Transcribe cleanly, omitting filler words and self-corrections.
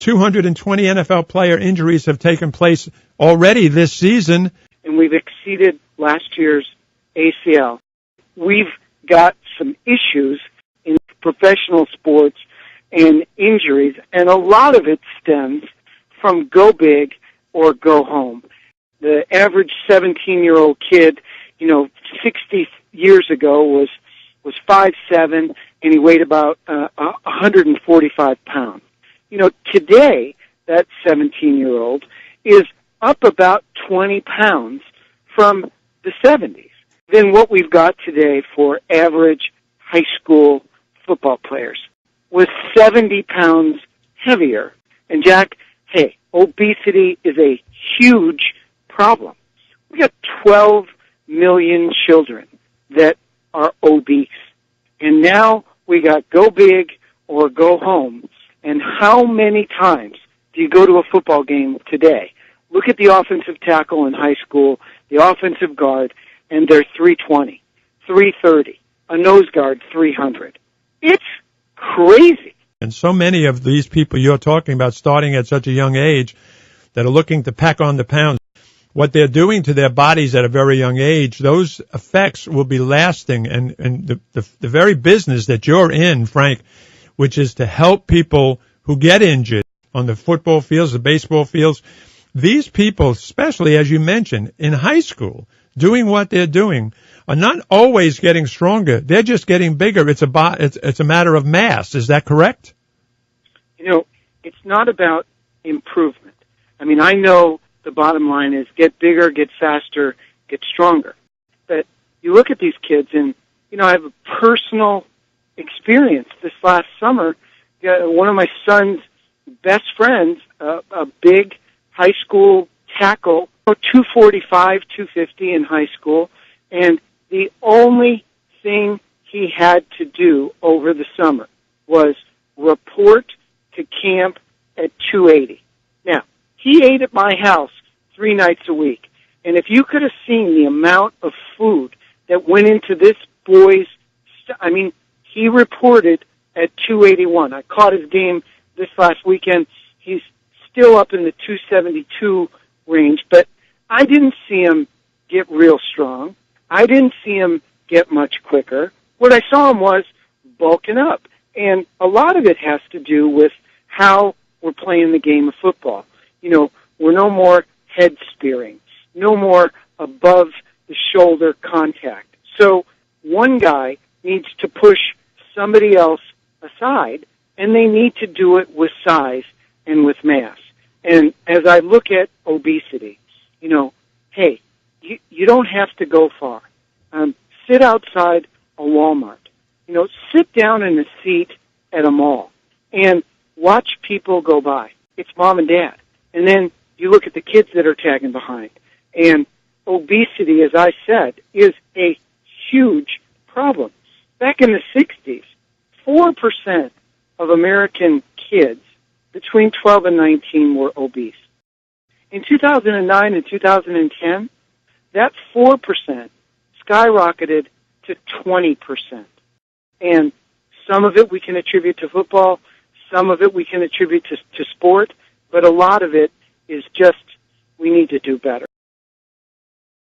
220 NFL player injuries have taken place already this season. And we've exceeded last year's ACL. We've got some issues in professional sports and injuries, and a lot of it stems from go big or go home. The average 17-year-old kid, 60 years ago was 5'7", and he weighed about 145 pounds. Today, that 17-year-old is up about 20 pounds from the 70s than what we've got today for average high school football players, was 70 pounds heavier. And Jack, hey, obesity is a huge problem. We got 12 million children that are obese. And now we got go big or go home. And how many times do you go to a football game today? Look at the offensive tackle in high school, the offensive guard, and they're 320, 330, a nose guard 300. It's crazy. And so many of these people you're talking about starting at such a young age that are looking to pack on the pounds, what they're doing to their bodies at a very young age, those effects will be lasting. And the very business that you're in, Frank, which is to help people who get injured on the football fields, the baseball fields, these people, especially as you mentioned, in high school, doing what they're doing, are not always getting stronger. They're just getting bigger. It's a matter of mass. Is that correct? It's not about improvement. I know the bottom line is get bigger, get faster, get stronger. But you look at these kids, and, I have a personal experience this last summer. One of my son's best friends, a big high school tackle, 245, 250 in high school, and the only thing he had to do over the summer was report to camp at 280. Now, he ate at my house 3 nights a week, and if you could have seen the amount of food that went into this boy's, he reported at 281. I caught his game this last weekend. He's still up in the 272 range, but I didn't see him get real strong. I didn't see him get much quicker. What I saw him was bulking up, and a lot of it has to do with how we're playing the game of football. We're no more head spearing, no more above the shoulder contact. So one guy needs to push somebody else aside, and they need to do it with size and with mass. And as I look at obesity, hey, you don't have to go far. Sit outside a Walmart. Sit down in a seat at a mall and watch people go by. It's mom and dad. And then you look at the kids that are tagging behind. And obesity, as I said, is a huge problem. Back in the 60s, 4% of American kids between 12 and 19 were obese. In 2009 and 2010, that 4% skyrocketed to 20%. And some of it we can attribute to football, some of it we can attribute to sport, but a lot of it is just we need to do better.